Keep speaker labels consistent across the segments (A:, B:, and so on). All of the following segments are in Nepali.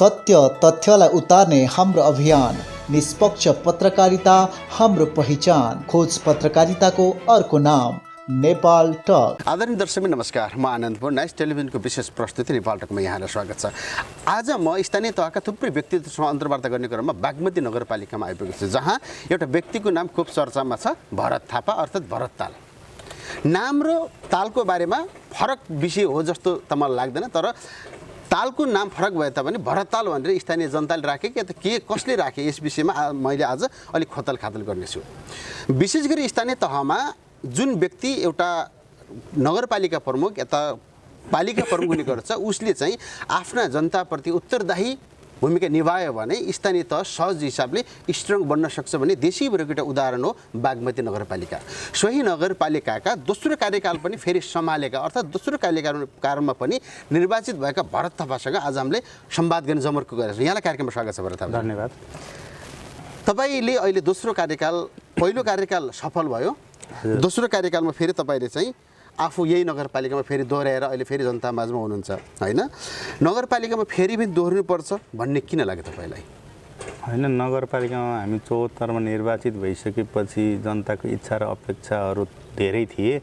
A: सत्य तथ्यलाई उतार्ने हाम्रो अभियान, निष्पक्ष पत्रकारिता हाम्रो पहिचान, खोज पत्रकारिताको अर्को नाम नेपाल टक।
B: आदरणीय दर्शक नमस्कार, म आनन्द पौडेल, टेलिभिजनको विशेष प्रस्तुति नेपाल टकमा यहाँलाई स्वागत छ। आज म स्थानीय तहका थुप्रै व्यक्तित्वसँग अन्तर्वार्ता गर्ने क्रममा बागमती नगरपालिकामा आइपुगेको छु, जहाँ एउटा व्यक्तिको नाम खुब चर्चामा छ, भरत थापा अर्थात् भरत ताल। नाम र तालको बारेमा फरक विषय हो जस्तो त मलाई लाग्दैन, तर तालको नाम फरक भए तापनि भरत ताल भनेर स्थानीय जनताले राखे कि के कसले राखे यस विषयमा मैले आज अलिक खोतल खातल गर्नेछु। विशेष गरी स्थानीय तहमा जुन व्यक्ति एउटा नगरपालिका प्रमुख यता पालिका प्रमुख हुने गर्छ, उसले चाहिँ आफ्ना जनताप्रति उत्तरदायी भूमिका निभायो भने स्थानीय तह सहज हिसाबले स्ट्रङ बन्न सक्छ भन्ने देशीभरको एउटा उदाहरण हो बागमती नगरपालिका। सोही नगरपालिकाका दोस्रो कार्यकाल पनि फेरि सम्हालेका अर्थात् दोस्रो कार्यकालमा पनि निर्वाचित भएका भरत थापासँग आज हामीले संवाद गर्ने जमर्को गरेका छौँ। यहाँलाई कार्यक्रममा स्वागत छ भरत थापा।
C: धन्यवाद।
B: तपाईँले अहिले दोस्रो कार्यकाल, पहिलो कार्यकाल सफल भयो, दोस्रो कार्यकालमा फेरि तपाईँले चाहिँ आफू यही नगरपालिकामा फेरि दोहोऱ्याएर अहिले फेरि जनतामाझमा हुनुहुन्छ होइन? नगरपालिकामा फेरि पनि दोहोर्नुपर्छ भन्ने किन लाग्यो तपाईँलाई?
C: होइन, नगरपालिकामा हामी 74मा निर्वाचित भइसकेपछि जनताको इच्छा र अपेक्षाहरू धेरै थिए।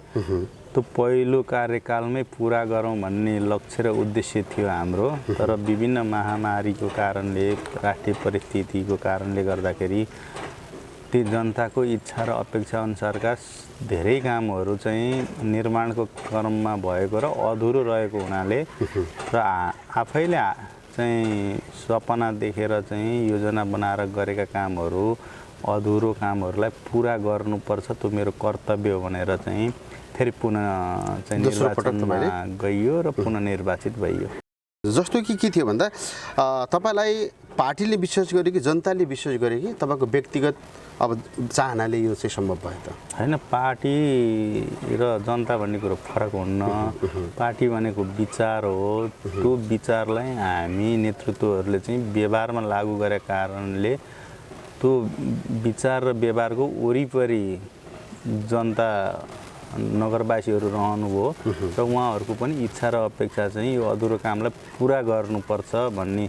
C: त्यो पहिलो कार्यकालमै पुरा गरौँ भन्ने लक्ष्य र उद्देश्य थियो हाम्रो, तर विभिन्न महामारीको कारणले, राष्ट्रिय परिस्थितिको कारणले गर्दाखेरि ती जनताको इच्छा र अपेक्षा अनुसारका धेरै कामहरू चाहिँ निर्माणको क्रममा भएको र अधुरो रहेको हुनाले र आफैले चाहिँ सपना देखेर चाहिँ योजना बनाएर गरेका कामहरू, अधुरो कामहरूलाई पुरा गर्नुपर्छ, त्यो मेरो कर्तव्य हो भनेर चाहिँ फेरि पुनः चाहिँ निर्वाचनमा गइयो र पुनः निर्वाचित भइयो।
B: जस्तो कि के थियो भन्दा तपाईँलाई पार्टीले विश्वास गर्यो कि जनताले विश्वास गर्यो कि तपाईँको व्यक्तिगत अब चाहनाले यो चाहिँ सम्भव भयो त?
C: होइन, पार्टी र जनता भन्ने कुरो फरक हुन्न। पार्टी भनेको विचार हो, त्यो विचारलाई हामी नेतृत्वहरूले चाहिँ व्यवहारमा लागू गरेका कारणले त्यो विचार र व्यवहारको वरिपरि जनता नगरवासीहरू रहनुभयो र उहाँहरूको पनि इच्छा र अपेक्षा चाहिँ यो अधुरो कामलाई पुरा गर्नुपर्छ भन्ने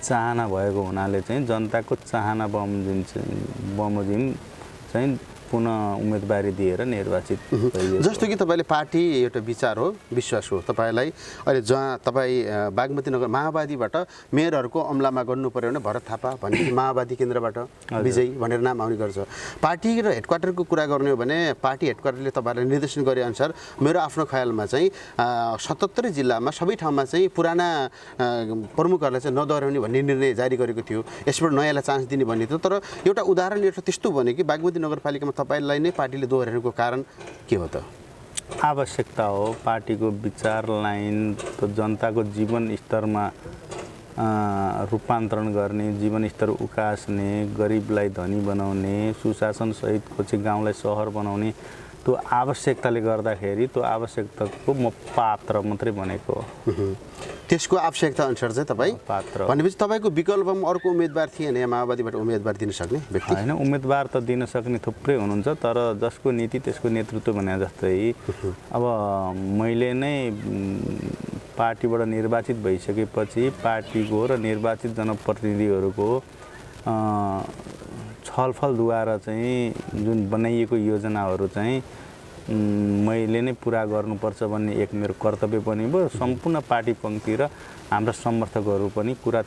C: चाहना भएको हुनाले चाहिँ जनताको चाहना बमोजिम चाहिँ पुनः उम्मेदवारी दिएर निर्वाचित भइयो।
B: जस्तो कि तपाईँले पार्टी एउटा विचार हो, विश्वास हो, तपाईँलाई अहिले जहाँ तपाईँ बागमती नगर माओवादीबाट मेयरहरूको अमलामा गर्नु पर्यो भने भरत थापा भन्ने माओवादी केन्द्रबाट विजयी भनेर नाम आउने गर्छ। पार्टी र हेडक्वार्टरको कुरा गर्ने हो भने पार्टी हेडक्वार्टरले तपाईँलाई निर्देशन गरे अनुसार मेरो आफ्नो ख्यालमा चाहिँ 77 जिल्लामा सबै ठाउँमा चाहिँ पुराना प्रमुखहरूलाई चाहिँ नदोहोऱ्याउने भन्ने निर्णय जारी गरेको थियो, यसबाट नयाँलाई चान्स दिने भन्ने थियो। तर एउटा उदाहरण एउटा त्यस्तो भन्यो कि बागमती नगरपालिकामा तपाईलाई नै पार्टीले दोहोऱ्याउनुको कारण के हो त?
C: आवश्यकता हो। पार्टीको विचार लाइन त जनताको जीवन स्तरमा रूपान्तरण गर्ने, जीवनस्तर उकास्ने, गरिबलाई धनी बनाउने, सुशासन सहितको चाहिँ गाउँलाई सहर बनाउने, त्यो आवश्यकताले गर्दाखेरि त्यो आवश्यकताको म पात्र मात्रै बनेको हो।
B: त्यसको आवश्यकता अनुसार चाहिँ तपाईँ
C: पात्र
B: भनेपछि तपाईँको विकल्पमा अर्को उम्मेदवार थिएन माओवादीबाट उम्मेदवार दिन सक्ने व्यक्ति?
C: होइन, उम्मेदवार त दिन सक्ने थुप्रै हुनुहुन्छ, तर जसको नीति त्यसको नेतृत्व भने जस्तै अब मैले नै पार्टीबाट निर्वाचित भइसकेपछि पार्टीको र निर्वाचित जनप्रतिनिधिहरूको छलफलद्वारा चाहिँ जुन बनाइएको योजनाहरू चाहिँ मैले नै पुरा गर्नुपर्छ भन्ने एक मेरो कर्तव्य पनि भयो। सम्पूर्ण पार्टी पङ्क्ति र हाम्रा समर्थकहरू पनि कुरा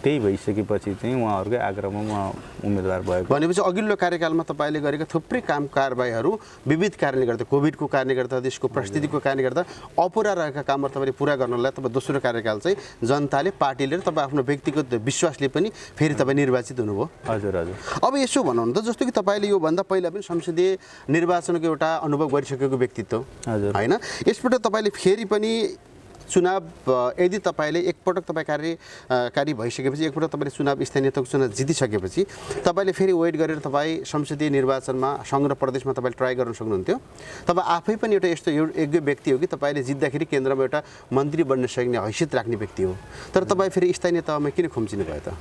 C: त्यही भइसकेपछि चाहिँ उहाँहरूकै आग्रहमा म उम्मेदवार भएको।
B: भनेपछि अघिल्लो कार्यकालमा तपाईँले गरेका थुप्रै काम कारबाहीहरू विविध कारणले गर्दा, कोभिडको कारणले गर्दा, देशको परिस्थितिको कारणले गर्दा अपुरा रहेका कामहरू तपाईँले पुरा गर्नलाई तपाईँ दोस्रो कार्यकाल चाहिँ जनताले, पार्टीले र तपाईँ आफ्नो व्यक्तिगत विश्वासले पनि फेरि तपाईँ निर्वाचित हुनुभयो।
C: हजुर हजुर।
B: अब यसो भनौँ न त, जस्तो कि तपाईँले योभन्दा पहिला पनि संसदीय निर्वाचनको एउटा अनुभव गरिसकेको व्यक्तित्व होइन? यसबाट तपाईँले फेरि पनि चुनाव यदि तपाईँले एकपटक तपाईँ कार्यकारी भइसकेपछि, एकपटक तपाईँले चुनाव स्थानीय तहको चुनाव जितिसकेपछि तपाईँले फेरि वेट गरेर तपाईँ संसदीय निर्वाचनमा सङ्घ र प्रदेशमा तपाईँले ट्राई गर्न सक्नुहुन्थ्यो। तपाईँ आफै पनि एउटा यस्तो योग्य व्यक्ति हो कि तपाईँले जित्दाखेरि केन्द्रमा एउटा मन्त्री बन्न सक्ने हैसियत राख्ने व्यक्ति हो, तर तपाईँ फेरि स्थानीय तहमा किन खुम्चिनु भयो त?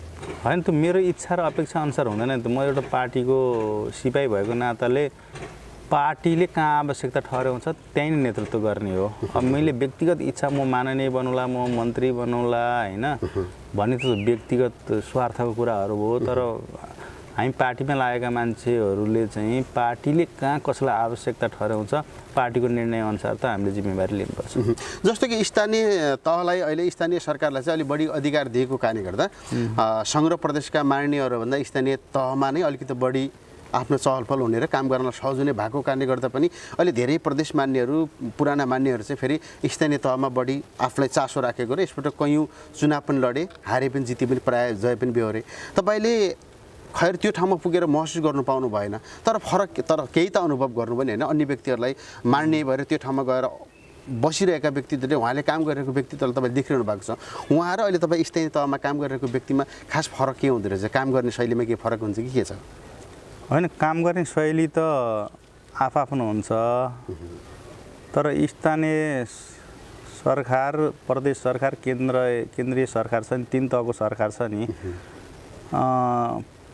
C: होइन, त मेरो इच्छा र अपेक्षा अनुसार हुँदैन नि त। म एउटा पार्टीको सिपाही भएको नाताले पार्टीले कहाँ आवश्यकता ठहराउँछ त्यहीँ नै नेतृत्व गर्ने हो। अब मैले व्यक्तिगत इच्छा म माननीय बनौँला, म मन्त्री बनौँला होइन भन्ने त व्यक्तिगत स्वार्थको कुराहरू हो। तर हामी पार्टीमा लागेका मान्छेहरूले चाहिँ पार्टीले कहाँ कसलाई आवश्यकता ठहराउँछ पार्टीको निर्णयअनुसार त हामीले जिम्मेवारी लिनुपर्छ।
B: जस्तो कि स्थानीय तहलाई अहिले स्थानीय सरकारलाई चाहिँ अलिक बढी अधिकार दिएको कारणले गर्दा सङ्घ र प्रदेशका माननीयहरूभन्दा स्थानीय तहमा नै अलिकति बढी आफ्नो चहलपहल हुने र काम गर्न सहज हुने भएको कारणले गर्दा पनि अहिले धेरै प्रदेश मान्यहरू पुराना मान्यहरू चाहिँ फेरि स्थानीय तहमा बढी आफूलाई चासो राखेको र यसपल्ट कैयौँ चुनाव पनि लडे, हारे पनि जिते पनि, प्रायः जय पनि बेहोरे। तपाईँले खैर त्यो ठाउँमा पुगेर महसुस गर्नु पाउनु भएन, तर केही त अनुभव गर्नु पनि होइन। अन्य व्यक्तिहरूलाई मान्ने भएर त्यो ठाउँमा गएर बसिरहेका व्यक्तित्वले उहाँले काम गरिरहेको व्यक्तित्वलाई तपाईँले देखिरहनु भएको छ। उहाँ र अहिले तपाईँ स्थानीय तहमा काम गरिरहेको व्यक्तिमा खास फरक के हुँदो रहेछ? काम गर्ने शैलीमा के फरक हुन्छ कि के छ?
C: होइन, काम गर्ने शैली त आफआफ्नो हुन्छ, तर स्थानीय सरकार, प्रदेश सरकार, केन्द्रीय सरकार छ नि, 3 तहको सरकार छ नि।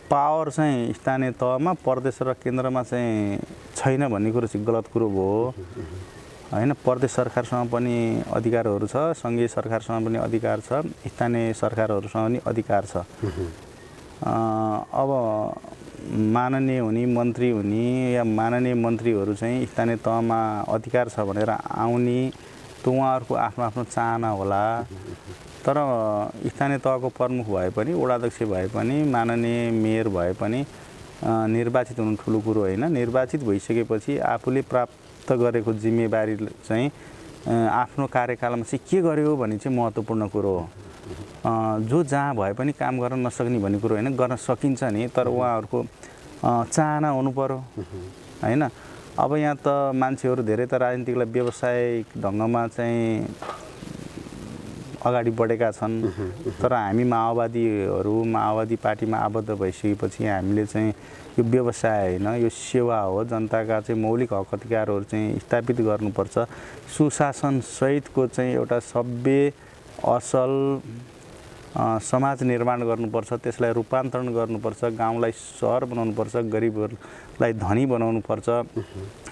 C: पावर चाहिँ स्थानीय तहमा, प्रदेश र केन्द्रमा चाहिँ छैन भन्ने कुरो चाहिँ गलत कुरो भयो होइन। प्रदेश सरकारसँग पनि अधिकारहरू छ, सङ्घीय सरकारसँग पनि अधिकार छ, स्थानीय सरकारहरूसँग पनि अधिकार छ। अब माननीय हुने, मन्त्री हुने या माननीय मन्त्रीहरू चाहिँ स्थानीय तहमा अधिकार छ भनेर आउने त उहाँहरूको आफ्नो आफ्नो चाहना होला। तर स्थानीय तहको प्रमुख भए पनि, वडाध्यक्ष भए पनि, माननीय मेयर भए पनि निर्वाचित हुनु ठुलो कुरो होइन। निर्वाचित भइसकेपछि आफूले प्राप्त गरेको जिम्मेवारी चाहिँ आफ्नो कार्यकालमा चाहिँ के गर्यो भन्ने चाहिँ महत्त्वपूर्ण कुरो हो। जो जहाँ भए पनि काम गर्न नसक्ने भन्ने कुरो होइन, गर्न सकिन्छ नि, तर उहाँहरूको चाहना हुनु पर्यो होइन। अब यहाँ त मान्छेहरू धेरै त राजनीतिकलाई व्यावसायिक ढङ्गमा चाहिँ अगाडि बढेका छन्, तर हामी माओवादी पार्टीमा आबद्ध भइसकेपछि हामीले चाहिँ यो व्यवसाय होइन, यो सेवा हो। जनताका चाहिँ मौलिक हक अधिकारहरू चाहिँ स्थापित गर्नुपर्छ। सुशासन सहितको चाहिँ एउटा सभ्य असल समाज निर्माण गर्नुपर्छ, त्यसलाई रूपान्तरण गर्नुपर्छ, गाउँलाई सहर बनाउनुपर्छ, गरिबहरूलाई धनी बनाउनुपर्छ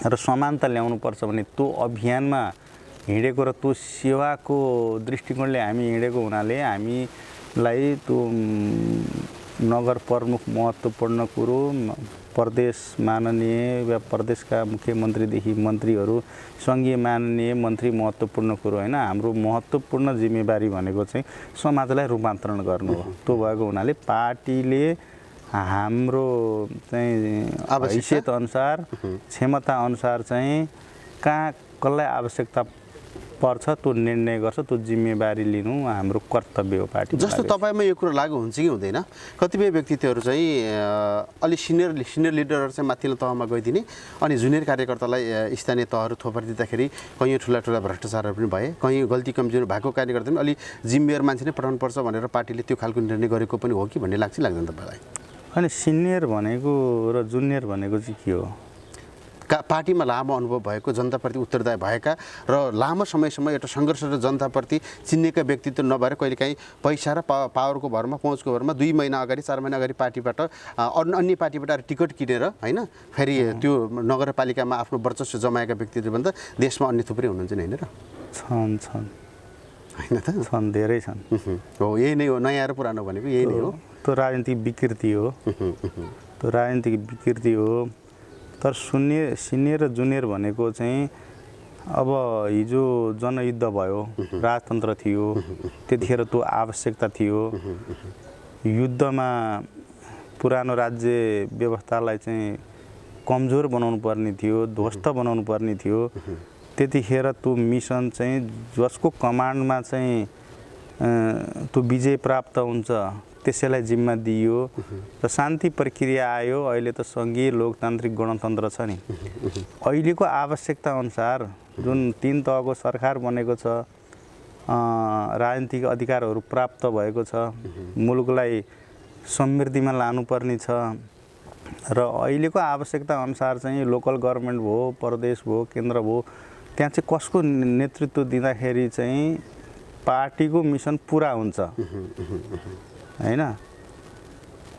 C: र समानता ल्याउनुपर्छ भने त्यो अभियानमा हिँडेको र त्यो सेवाको दृष्टिकोणले हामी हिँडेको हुनाले हामीलाई त्यो नगर प्रमुख महत्त्वपूर्ण कुरो, प्रदेश माननीय या प्रदेशका मुख्यमन्त्रीदेखि मन्त्रीहरू, सङ्घीय माननीय मन्त्री महत्त्वपूर्ण कुरो होइन। हाम्रो महत्त्वपूर्ण जिम्मेवारी भनेको चाहिँ समाजलाई रूपान्तरण गर्नु हो। त्यो भएको हुनाले पार्टीले हाम्रो चाहिँ हैसियत अनुसार, क्षमता अनुसार चाहिँ कहाँ कसलाई आवश्यकता पर्छ त्यो निर्णय गर्छ, त्यो जिम्मेवारी लिनु हाम्रो कर्तव्य हो पार्टी।
B: जस्तो तपाईँमा यो कुरो लागु हुन्छ कि हुँदैन? कतिपय व्यक्तित्वहरू चाहिँ अलि सिनियर लिडरहरू चाहिँ माथिल्लो तहमा गइदिने अनि जुनियर कार्यकर्तालाई स्थानीय तहहरू थोपरिदिँदाखेरि कहीँ ठुला भ्रष्टाचारहरू पनि भए, कहीँ गल्ती कमजोरी भएको कारणले गर्दा पनि अलि जिम्मेवार मान्छे नै पठाउनुपर्छ भनेर पार्टीले त्यो खालको निर्णय गरेको पनि हो कि भन्ने लाग्छ लाग्दैन तपाईँलाई?
C: अनि सिनियर भनेको र जुनियर भनेको चाहिँ के हो?
B: पार्टीमा लामो अनुभव भएको, जनताप्रति उत्तरदायी भएका र लामो समयसम्म एउटा सङ्घर्ष र जनताप्रति चिन्नेका व्यक्तित्व नभएर कहिलेकाहीँ पैसा र पावरको भरमा, पहुँचको भरमा 2 महिना अगाडि 4 महिना अगाडि पार्टीबाट अन्य पार्टीबाट टिकट किनेर होइन फेरि त्यो नगरपालिकामा आफ्नो वर्चस्व जमाएका व्यक्तित्वभन्दा देशमा अन्य थुप्रै हुनुहुन्छ नि होइन र?
C: छन्
B: होइन त?
C: छन्, धेरै छन्।
B: हो, यही नै हो, नयाँ र पुरानो भनेको यही नै हो।
C: त्यो राजनीतिक विकृति हो, त्यो राजनीतिक विकृति हो। तर सिनियर र जुनियर भनेको चाहिँ अब हिजो जनयुद्ध भयो, राजतन्त्र थियो, त्यतिखेर त्यो आवश्यकता थियो। युद्धमा पुरानो राज्य व्यवस्थालाई चाहिँ कमजोर बनाउनु पर्ने थियो, ध्वस्त बनाउनु पर्ने थियो। त्यतिखेर त्यो मिसन चाहिँ जसको कमान्डमा चाहिँ त्यो विजय प्राप्त हुन्छ त्यसैलाई जिम्मा दिइयो र शान्ति प्रक्रिया आयो। अहिले त सङ्घीय लोकतान्त्रिक गणतन्त्र छ नि। अहिलेको आवश्यकता अनुसार जुन 3 तहको सरकार बनेको छ, राजनीतिक अधिकारहरू प्राप्त भएको छ, मुलुकलाई समृद्धिमा लानुपर्ने छ र अहिलेको आवश्यकता अनुसार चाहिँ लोकल गभर्मेन्ट भयो, प्रदेश भयो, केन्द्र भयो, त्यहाँ चाहिँ कसको नेतृत्व दिँदाखेरि चाहिँ पार्टीको मिसन पुरा हुन्छ होइन।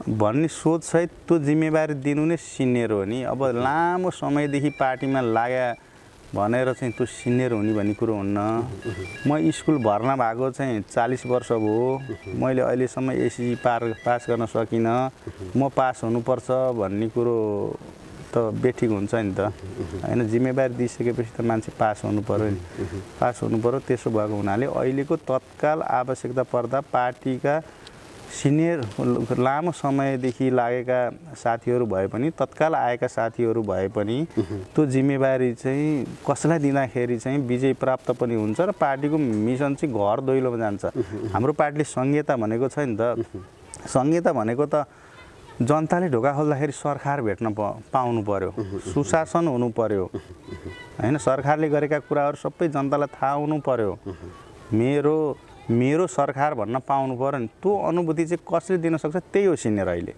C: भन्ने सोचसहित त्यो जिम्मेवारी दिनु नै सिनियर हो नि। अब लामो समयदेखि पार्टीमा लाग्या भनेर चाहिँ त्यो सिनियर हुने भन्ने कुरो हुन्न। म स्कुल भर्ना भएको चाहिँ 40 वर्ष भयो, मैले अहिलेसम्म एसएससी पास गर्न सकिनँ, म पास हुनुपर्छ भन्ने कुरो त बेठिक हुन्छ नि त हैन। जिम्मेवारी दिइसकेपछि त मान्छे पास हुनु पर्यो नि, पास हुनु पर्यो। त्यसो भएको हुनाले अहिलेको तत्काल आवश्यकता पर्दा पार्टीका सिनियर लामो समयदेखि लागेका साथीहरू भए पनि, तत्काल आएका साथीहरू भए पनि त्यो जिम्मेवारी चाहिँ कसलाई दिँदाखेरि चाहिँ विजय प्राप्त पनि हुन्छ र पार्टीको मिसन चाहिँ घर दैलोमा जान्छ। हाम्रो पार्टीले संहिता भनेको छ नि त। संहिता भनेको त जनताले ढोका खोल्दाखेरि सरकार भेट्न पाउनु पर्यो, सुशासन हुनु पर्यो हैन। सरकारले गरेका कुराहरू सबै जनतालाई थाहा हुनु पर्यो, मेरो सरकार भन्न पाउनु पर्यो नि। त्यो अनुभूति चाहिँ कसले दिन सक्छ? त्यही हो सिनियर अहिले।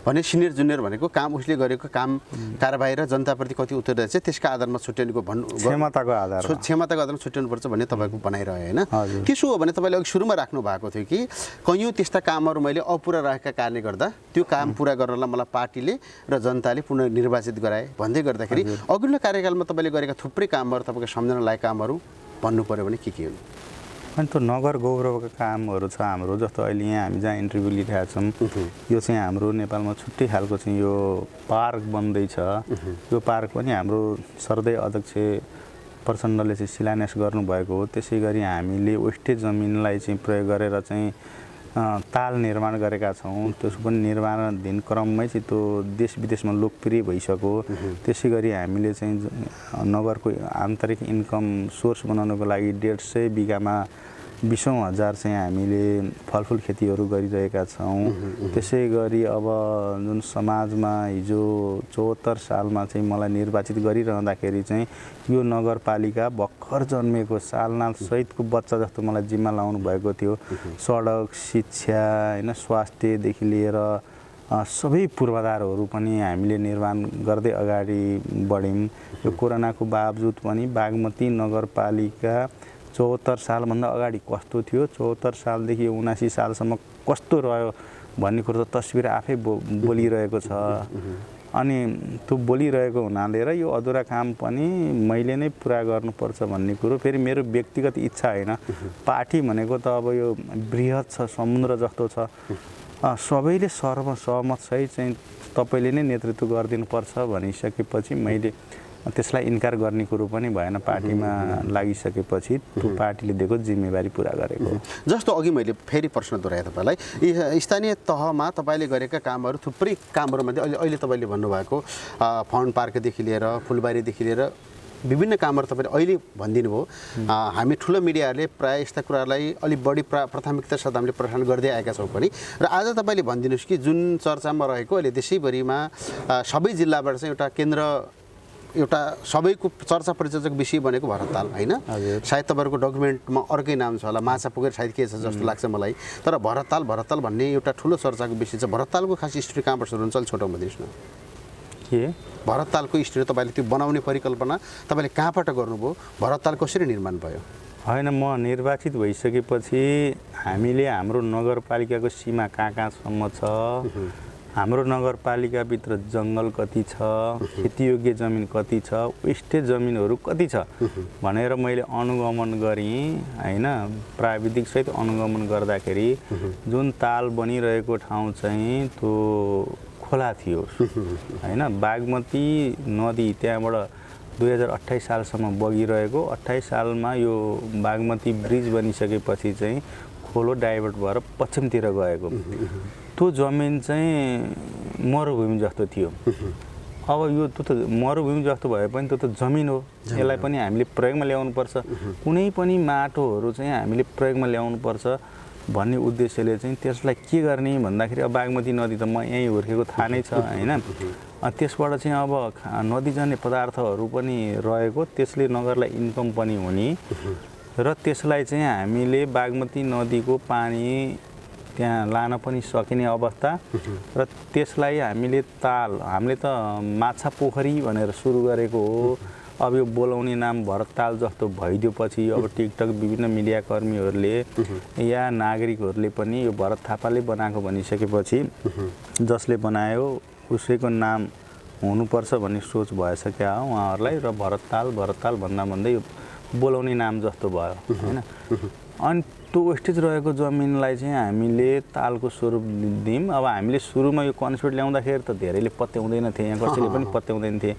B: भने सिनियर जुनियर भनेको काम उसले गरेको काम कारबाही र जनताप्रति कति उत्तरदायी छ त्यसका आधारमा छुट्याउनुको
C: क्षमताको
B: आधारमा छुट्याउनुपर्छ भन्ने तपाईँको भनाइरह्यो होइन। त्यसो हो भने तपाईँले अघि सुरुमा राख्नु भएको थियो कि कैयौँ त्यस्ता कामहरू मैले अपुरा रहेका कारणले गर्दा त्यो काम पुरा गर्नलाई मलाई पार्टीले र जनताले पुनर्निर्वाचित गराए भन्दै गर्दाखेरि अघिल्लो कार्यकालमा तपाईँले गरेका थुप्रै कामहरू तपाईँको सम्झना लायक कामहरू भन्नु पर्यो भने के हुन्?
C: अनि त्यो नगर गौरवका कामहरू छ हाम्रो। जस्तो अहिले यहाँ हामी जहाँ इन्टरभ्यू लिइरहेका छौँ, यो चाहिँ हाम्रो नेपालमा छुट्टै खालको चाहिँ यो पार्क बन्दैछ। यो पार्क पनि हाम्रो सर्दै अध्यक्ष प्रचण्डले चाहिँ शिलान्यास गर्नुभएको हो। त्यसै गरी हामीले वेस्टेज जमिनलाई चाहिँ प्रयोग गरेर चाहिँ ताल निर्माण गरेका छौँ। त्यसको पनि निर्माणाधीन क्रममै चाहिँ त्यो देश विदेशमा लोकप्रिय भइसक्यो। त्यसै गरी हामीले चाहिँ नगरको आन्तरिक इन्कम सोर्स बनाउनको लागि 150 बिघामा 20,000 चाहिँ हामीले फलफुल खेतीहरू गरिरहेका छौँ। त्यसै गरी अब जुन समाजमा हिजो 74 सालमा चाहिँ मलाई निर्वाचित गरिरहँदाखेरि चाहिँ यो नगरपालिका भर्खर जन्मेको सालनाल सहितको बच्चा जस्तो मलाई जिम्मा लाउनु भएको थियो। सडक, शिक्षा हैन, स्वास्थ्यदेखि लिएर सबै पूर्वाधारहरू पनि हामीले निर्माण गर्दै अगाडि बढ्यौँ। यो कोरोनाको बावजुद पनि बागमती नगरपालिका 74 सालभन्दा अगाडि कस्तो थियो, 74 सालदेखि 79 सालसम्म कस्तो रह्यो भन्ने कुरो त तस्बिर आफै बोलिरहेको छ। अनि त्यो बोलिरहेको हुनाले र यो अधुरा काम पनि मैले नै पुरा गर्नुपर्छ भन्ने कुरो फेरि मेरो व्यक्तिगत इच्छा होइन। पार्टी भनेको त अब यो बृहत छ, समुद्र जस्तो छ। सबैले सर्वसहमत सहित चाहिँ तपाईँले नै नेतृत्व गरिदिनुपर्छ भनिसकेपछि मैले त्यसलाई इन्कार गर्ने कुरो पनि भएन। पार्टीमा लागिसकेपछि त्यो पार्टीले दिएको जिम्मेवारी पुरा गरेको।
B: जस्तो अघि मैले फेरि प्रश्न दोहोऱ्याएँ तपाईँलाई, स्थानीय तहमा तपाईँले गरेका कामहरू थुप्रै कामहरूमध्ये अहिले तपाईँले भन्नुभएको फन्ड पार्कदेखि लिएर फुलबारीदेखि लिएर विभिन्न कामहरू तपाईँले अहिले भनिदिनु भयो। हामी ठुलो मिडियाहरूले प्रायः यस्ता कुरालाई अलिक बढी प्राथमिकता साथ हामीले प्रसारण गर्दै आएका छौँ पनि। र आज तपाईँले भनिदिनुहोस् कि जुन चर्चामा रहेको अहिले देशैभरिमा सबै जिल्लाबाट चाहिँ एउटा सबैको चर्चा परिचर्चाको विषय भनेको भरतताल होइन। सायद तपाईँहरूको डकुमेन्टमा अर्कै नाम छ होला, माछा पुगेर सायद के छ जस्तो लाग्छ मलाई। तर भरतताल भन्ने एउटा ठुलो चर्चाको विषय छ। भरततालको खास हिस्ट्री कहाँबाट सुरु हुन्छ अलिक छोटाउनु दिनुहोस् न।
C: के
B: भरततालको हिस्ट्री तपाईँले त्यो बनाउने परिकल्पना तपाईँले कहाँबाट गर्नुभयो? भरतताल कसरी निर्माण भयो?
C: होइन, म निर्वाचित भइसकेपछि हामीले हाम्रो नगरपालिकाको सीमा कहाँसम्म छ, हाम्रो नगरपालिकाभित्र जङ्गल कति छ, खेतीयोग्य जमिन कति छ, वेस्टेज जमिनहरू कति छ भनेर मैले अनुगमन गरेँ हैन। प्राविधिक सहित अनुगमन गर्दाखेरि जुन ताल बनिरहेको ठाउँ चाहिँ त्यो खोला थियो हैन। बागमती नदी त्यहाँबाट 2028 सालसम्म बगिरहेको, 28 सालमा यो बागमती ब्रिज बनिसकेपछि चाहिँ खोलो डाइभर्ट भएर पश्चिमतिर गएको। त्यो जमिन चाहिँ मरुभूमि जस्तो थियो। अब यो त्यो त मरुभूमि जस्तो भए पनि त्यो त जमिन हो, यसलाई पनि हामीले प्रयोगमा ल्याउनुपर्छ। कुनै पनि माटोहरू चाहिँ हामीले प्रयोगमा ल्याउनुपर्छ भन्ने उद्देश्यले चाहिँ त्यसलाई के गर्ने भन्दाखेरि अब बागमती नदी त म यहीँ हुर्केको थाहा नै छ हैन। त्यसबाट चाहिँ अब नदीजन्य पदार्थहरू पनि रहेको, त्यसले नगरलाई इन्कम पनि हुने र त्यसलाई चाहिँ हामीले बागमती नदीको पानी त्यहाँ लान पनि सकिने अवस्था र त्यसलाई हामीले त माछा पोखरी भनेर सुरु गरेको हो। अब यो बोलाउने नाम भरत ताल जस्तो भइदिएपछि अब टिकटक विभिन्न मिडियाकर्मीहरूले या नागरिकहरूले पनि यो भरत थापाले बनाएको भनिसकेपछि जसले बनायो उसैको नाम हुनुपर्छ भन्ने सोच भइसक्यो उहाँहरूलाई र भरत ताल भन्दा यो बोलाउने नाम जस्तो भयो हैन। अनि त्यो वेस्टेज रहेको जमिनलाई चाहिँ हामीले तालको स्वरूप दियौँ। अब हामीले सुरुमा यो कन्सेप्ट ल्याउँदाखेरि त धेरैले पत्याउँदैन थिए, यहाँ कसैले पनि पत्याउँदैन थिए।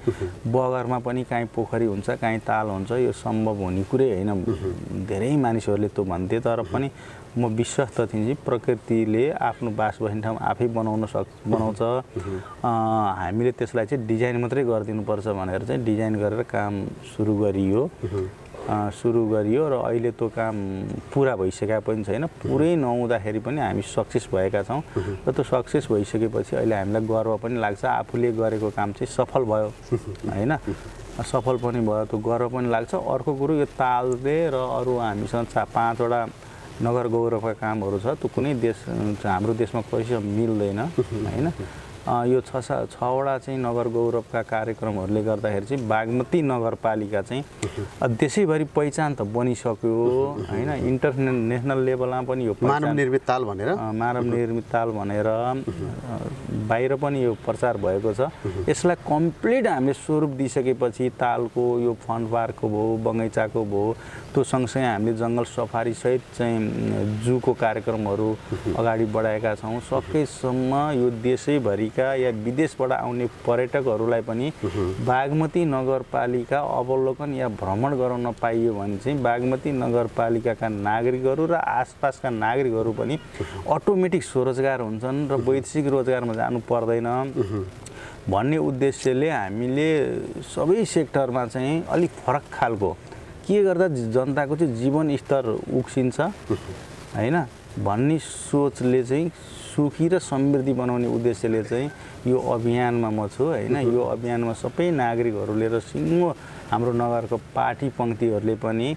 C: बगरमा पनि काहीँ पोखरी हुन्छ काहीँ ताल हुन्छ, यो सम्भव हुने कुरै होइन, धेरै मानिसहरूले त्यो भन्थे। तर पनि म विश्वास त थिएँ प्रकृतिले आफ्नो बास बस्ने ठाउँ आफै बनाउँछ, हामीले त्यसलाई चाहिँ डिजाइन मात्रै गरिदिनुपर्छ भनेर चाहिँ डिजाइन गरेर काम सुरु गरियो र अहिले त्यो काम पुरा भइसकेका पनि छैन। पुरै नहुँदाखेरि पनि हामी सक्सेस भएका छौँ र त्यो सक्सेस भइसकेपछि अहिले हामीलाई गर्व पनि लाग्छ, आफूले गरेको काम चाहिँ सफल भयो हैन, सफल पनि भयो, त्यो गर्व पनि लाग्छ। अर्को कुरो यो तालले र अरू हामीसँग 5वटा नगर गौरवका कामहरू छ, त्यो कुनै देश हाम्रो देशमा कसैसँग मिल्दैन हैन। यो 6वटा चाहिँ नगर गौरवका कार्यक्रमहरूले गर्दाखेरि चाहिँ बागमती नगरपालिका चाहिँ देशैभरि पहिचान त बनिसक्यो हैन। इन्टरनेसनल लेभलमा पनि यो
B: मानव निर्मित ताल भनेर बाहिर पनि यो प्रचार भएको छ। यसलाई कम्प्लिट हामीले स्वरूप दिइसकेपछि तालको यो फन पार्कको भयो, बगैँचाको भयो, त्यो सँगसँगै हामीले जङ्गल सफारी सहित चाहिँ जूको कार्यक्रमहरू अगाडि बढाएका छौँ। सकेसम्म यो देशैभरि या विदेशबाट आउने पर्यटकहरूलाई पनि बागमती नगरपालिका अवलोकन या भ्रमण गराउन पाइयो भने चाहिँ बागमती नगरपालिकाका नागरिकहरू र आसपासका नागरिकहरू पनि अटोमेटिक स्वरोजगार हुन्छन् र वैदेशिक रोजगारमा जानु पर्दैन भन्ने उद्देश्यले हामीले सबै सेक्टरमा चाहिँ अलिक फरक खालको के गर्दा जनताको चाहिँ जीवनस्तर उक्सिन्छ हैन भन्ने सोचले चाहिँ सुखी र समृद्धि बनाउने उद्देश्यले चाहिँ यो अभियानमा म छु हैन। यो अभियानमा सबै नागरिकहरूले र सिङ्गो हाम्रो नगरको पार्टी पङ्क्तिहरूले पनि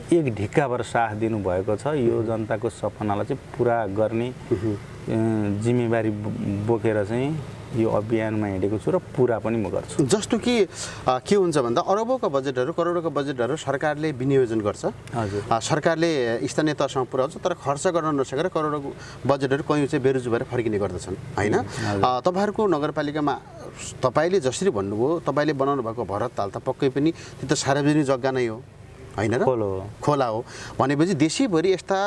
B: एक ढिक्का भएर साथ दिनुभएको छ। यो जनताको सपनालाई चाहिँ पुरा गर्ने जिम्मेवारी बोकेर चाहिँ यो अभियानमा हिँडेको छु र पुरा पनि म गर्छु। जस्तो कि के हुन्छ भन्दा अरबौँका बजेटहरू करोडौँका बजेटहरू सरकारले विनियोजन गर्छ, सरकारले स्थानीय तहसम्म पुर्याउँछ, तर खर्च गर्न नसकेर करोडौँको बजेटहरू कहीँ चाहिँ बेरुजु भएर फर्किने गर्दछन् हैन। तपाईँहरूको नगरपालिकामा तपाईँले जसरी भन्नुभयो तपाईँले बनाउनु भएको भरत ताल त पक्कै पनि त्यो त सार्वजनिक जग्गा नै हो हैन र, खोला हो भनेपछि देशैभरि यस्ता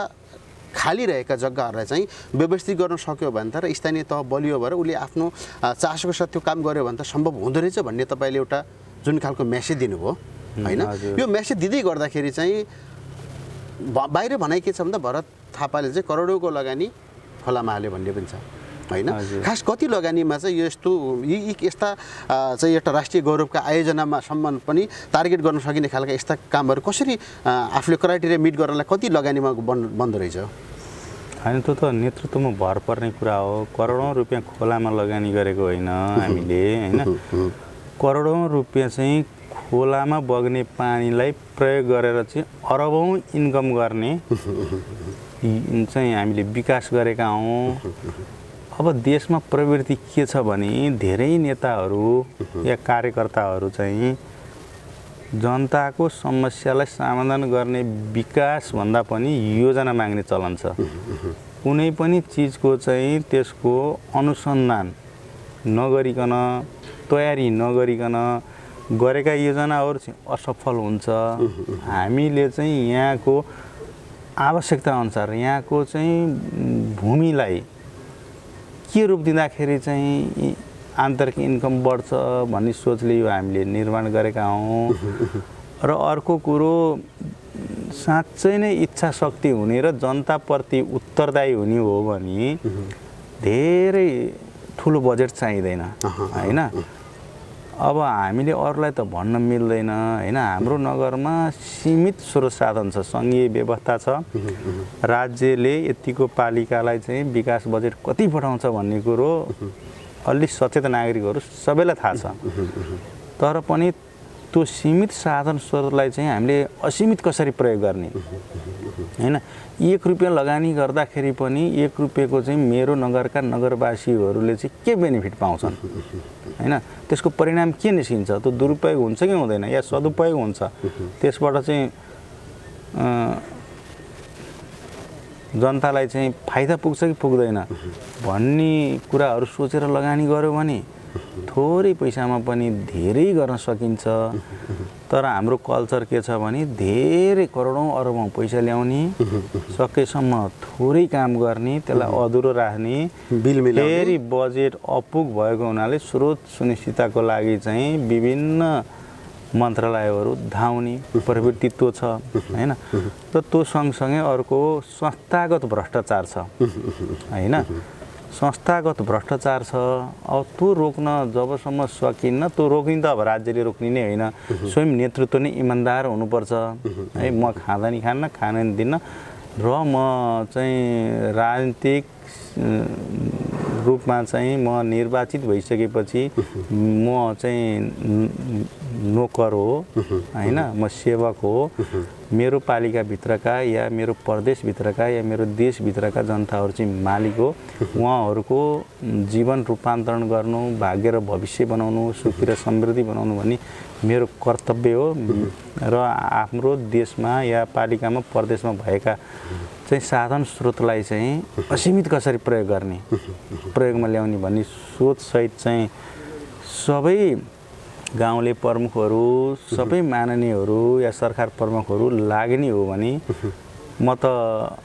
B: खाली रहेका जग्गाहरूलाई चाहिँ व्यवस्थित गर्न सक्यो भने त र स्थानीय तह बलियो भएर उसले आफ्नो चासोको साथ त्यो काम गर्यो भने त सम्भव हुँदो रहेछ भन्ने तपाईँले एउटा जुन खालको मेसेज दिनुभयो हैन। यो मेसेज दिँदै गर्दाखेरि चाहिँ बाहिर भनाइ के छ भन्दा भरत थापाले चाहिँ करोडौँको लगानी खोलामा हाल्यो भन्ने पनि छ हैन। खास कति लगानीमा चाहिँ यस्तो यस्ता चाहिँ एउटा राष्ट्रिय गौरवका आयोजनामा सम्म पनि टार्गेट गर्न सकिने खालका यस्ता कामहरू कसरी आफूले क्राइटेरिया मिट गर्नलाई कति लगानीमा बन्दो रहेछ
C: हैन। त्यो त नेतृत्वमा भर पर्ने कुरा हो। करोडौँ रुपियाँ खोलामा लगानी गरेको होइन हामीले हैन, करोडौँ रुपियाँ चाहिँ खोलामा बग्ने पानीलाई प्रयोग गरेर चाहिँ अरबौँ इन्कम गर्ने चाहिँ हामीले विकास गरेका हौँ। अब देशमा प्रवृत्ति के छ भने धेरै नेताहरू या कार्यकर्ताहरू चाहिँ जनताको समस्यालाई समाधान गर्ने विकास भन्दा पनि योजना माग्ने चलन छ। कुनै पनि चिजको चाहिँ त्यसको अनुसन्धान नगरिकन, तयारी नगरिकन गरेका योजनाहरू चाहिँ असफल हुन्छ। हामीले चाहिँ यहाँको आवश्यकता अनुसार यहाँको चाहिँ भूमिलाई के रूप दिँदाखेरि चाहिँ आन्तरिक इन्कम बढ्छ भन्ने सोचले यो हामीले निर्माण गरेका हौँ। र अर्को कुरो साँच्चै नै इच्छा शक्ति हुने र जनताप्रति उत्तरदायी हुने हो भने धेरै ठुलो बजेट चाहिँदैन हैन। अब हामीले अरूलाई त भन्न मिल्दैन हैन। हाम्रो नगरमा सीमित स्रोत साधन छ, सङ्घीय व्यवस्था छ, राज्यले यतिको पालिकालाई चाहिँ विकास बजेट कति पठाउँछ भन्ने कुरो अलि सचेत नागरिकहरू सबैलाई थाहा छ। तर पनि त्यो सीमित साधन स्रोतलाई चाहिँ हामीले असीमित कसरी प्रयोग गर्ने हैन। 1 रुपैयाँ लगानी गर्दाखेरि पनि 1 रुपैयाँको चाहिँ मेरो नगरका नगरवासीहरूले चाहिँ के बेनिफिट पाउँछन् हैन। त्यसको परिणाम के निस्किन्छ, त्यो दुरुपयोग हुन्छ कि हुँदैन या सदुपयोग हुन्छ, त्यसबाट चाहिँ जनतालाई चाहिँ फाइदा पुग्छ कि पुग्दैन भन्ने कुराहरू सोचेर लगानी गर्यो भने थोरै पैसामा पनि धेरै गर्न सकिन्छ। तर हाम्रो कल्चर के छ भने धेरै करोडौँ अरबौँ पैसा ल्याउने, सकेसम्म थोरै काम गर्ने, त्यसलाई अधुरो राख्ने,
B: बिल मिलाउने,
C: फेरि बजेट अपुग भएको हुनाले स्रोत सुनिश्चितताको लागि चाहिँ विभिन्न मन्त्रालयहरू धाउने प्रवृत्तित्व छ हैन। र त्यो सँगसँगै अर्को संस्थागत भ्रष्टाचार छ हैन। संस्थागत भ्रष्टाचार छ। अब त्यो रोक्न जबसम्म सकिन्न, त्यो रोकिन्छ। अब राज्यले रोक्ने नै होइन, स्वयं नेतृत्व नै इमान्दार हुनुपर्छ है। म खाँदा नि खान्न, खान नि दिन्न र म चाहिँ राजनीतिक रूपमा चाहिँ म निर्वाचित भइसकेपछि म चाहिँ नोकर हो हैन, म सेवक हो। मेरो पालिकाभित्रका या मेरो प्रदेशभित्रका या मेरो देशभित्रका जनताहरू चाहिँ मालिक हो। उहाँहरूको जीवन रूपान्तरण गर्नु, भाग्य र भविष्य बनाउनु, सुखी र समृद्धि बनाउनु भन्ने मेरो कर्तव्य हो। र आफ्नो देशमा या पालिकामा प्रदेशमा भएका चाहिँ साधन स्रोतलाई चाहिँ असीमित कसरी प्रयोग गर्ने, प्रयोगमा ल्याउने भन्ने सोचसहित चाहिँ सबै गाउँले प्रमुखहरू, सबै माननीयहरू या सरकार प्रमुखहरू लाग्ने हो भने म त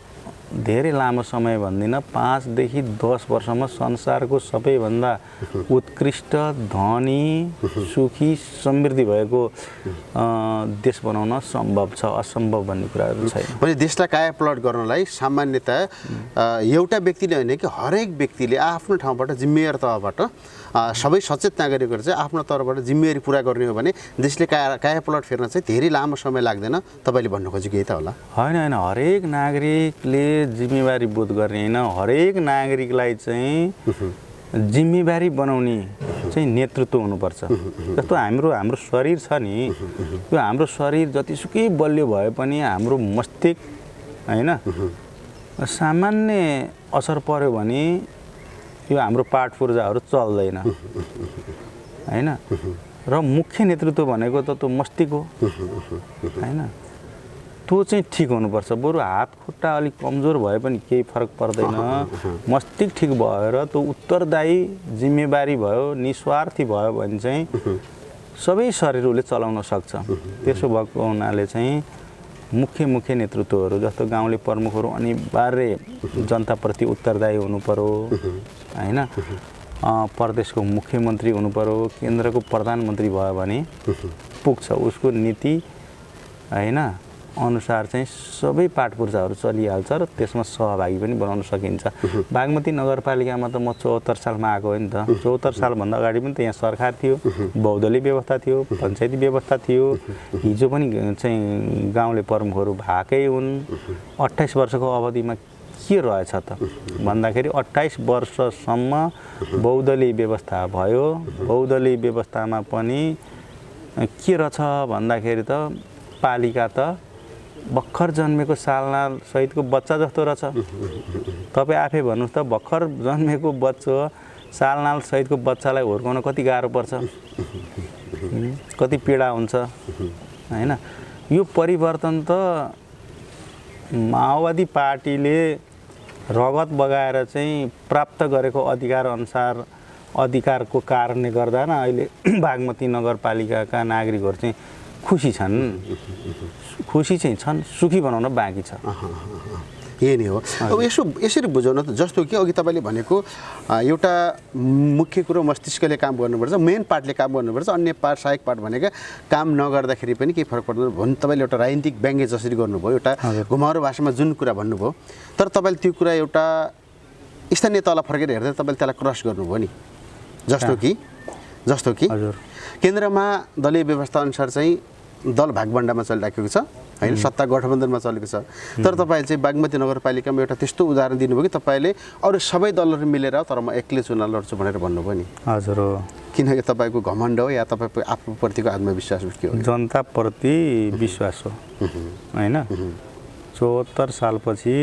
C: धेरै लामो समय भन्दिनँ, 5 देखि 10 वर्षमा संसारको सबैभन्दा उत्कृष्ट, धनी, सुखी, समृद्धि भएको देश बनाउन सम्भव छ। असम्भव भन्ने कुराहरू छैन।
B: भने देशलाई कायापलट गर्नलाई सामान्यतः एउटा व्यक्तिले होइन कि हरेक व्यक्तिले आफ्नो ठाउँबाट जिम्मेवार तहबाट सबै सचेत नागरिकहरू चाहिँ आफ्नो तर्फबाट जिम्मेवारी पुरा गर्ने हो भने देशले कायापलट फेर्न चाहिँ धेरै लामो समय लाग्दैन। तपाईँले भन्नु खोजेको यही त होला?
C: होइन होइन, हरेक नागरिकले जिम्मेवारी बोध गर्ने होइन, हरेक नागरिकलाई चाहिँ जिम्मेवारी बनाउने चाहिँ नेतृत्व हुनुपर्छ। जस्तो हाम्रो शरीर छ नि, यो हाम्रो शरीर जतिसुकै बलियो भए पनि हाम्रो मस्तिष्क हैन सामान्य असर पर्यो भने यो हाम्रो पाठ पूर्जाहरू चल्दैन हैन। र मुख्य नेतृत्व भनेको त त्यो मस्तिष्क हो हैन। त्यो चाहिँ ठिक हुनुपर्छ। बरु हात खुट्टा अलिक कमजोर भए पनि केही फरक पर्दैन। मस्तिष्क ठिक भएर त्यो उत्तरदायी जिम्मेवारी भयो, निस्वार्थी भयो भने चाहिँ सबै शरीरले चलाउन सक्छ। त्यसो भएको हुनाले चाहिँ मुख्य नेतृत्वहरू जस्तो गाउँले प्रमुखहरू अनिवार्य जनताप्रति उत्तरदायी हुनु पर्यो हैन। प्रदेशको मुख्यमन्त्री हुनु पर्यो, केन्द्रको प्रधानमन्त्री भयो भने पुग्छ। उसको नीति हैन अनुसार चाहिँ सबै पाठपूर्जाहरू चलिहाल्छ र त्यसमा सहभागी पनि बनाउन सकिन्छ। बागमती नगरपालिकामा त म 74 सालमा आएको हो नि त। 74 सालभन्दा अगाडि पनि त यहाँ सरकार थियो, बहुदलीय व्यवस्था थियो, पञ्चायती व्यवस्था थियो। हिजो पनि चाहिँ गाउँले प्रमुखहरू भएकै हुन्। 28 वर्षको अवधिमा के रहेछ त भन्दाखेरि 28 वर्षसम्म बहुदलीय व्यवस्था भयो। बहुदलीय व्यवस्थामा पनि के रहेछ भन्दाखेरि त पालिका त भर्खर जन्मेको सालनाल सहितको बच्चा जस्तो रहेछ। तपाईँ आफै भन्नुहोस् त, भर्खर जन्मेको बच्चा सालनाल सहितको बच्चालाई हुर्काउन कति गाह्रो पर्छ, कति पीडा हुन्छ हैन। यो परिवर्तन त माओवादी पार्टीले रगत बगाएर चाहिँ प्राप्त गरेको अधिकार अनुसार अधिकारको कारणले गर्दा न अहिले बागमती नगरपालिकाका नागरिकहरू चाहिँ खुसी छन्। खुसी चाहिँ छन्, सुखी बनाउन बाँकी छ।
B: यही नै हो। अब यसरी बुझाउन त जस्तो कि अघि तपाईँले भनेको एउटा मुख्य कुरो मस्तिष्कले काम गर्नुपर्छ, मेन पार्टले काम गर्नुपर्छ, अन्य पार्ट सहायक पार्ट भनेका काम नगर्दाखेरि पनि केही फरक पर्दैन भन्नु तपाईँले एउटा राजनीतिक व्यङ्ग्य जसरी गर्नुभयो, एउटा घुमाउरो भाषामा जुन कुरा भन्नुभयो। तर तपाईँले त्यो कुरा एउटा स्थानीय तल फर्केर हेर्दा तपाईँले त्यसलाई क्रस गर्नुभयो नि। जस्तो कि केन्द्रमा दलीय व्यवस्था अनुसार चाहिँ दल भागबण्डामा चलिराखेको छ हैन, सत्ता गठबन्धनमा चलेको छ। तर तपाईँले चाहिँ बागमती नगरपालिकामा एउटा त्यस्तो उदाहरण दिनुभयो कि तपाईँले अरू सबै दलहरू मिलेर तर म एक्लै चुनाव लड्छु भनेर भन्नुभयो नि।
C: हजुर हो।
B: किनकि तपाईँको घमण्ड हो या तपाईँको आफूप्रतिको आत्मविश्वास के हो?
C: जनताप्रति विश्वास हो हैन। 74 सालपछि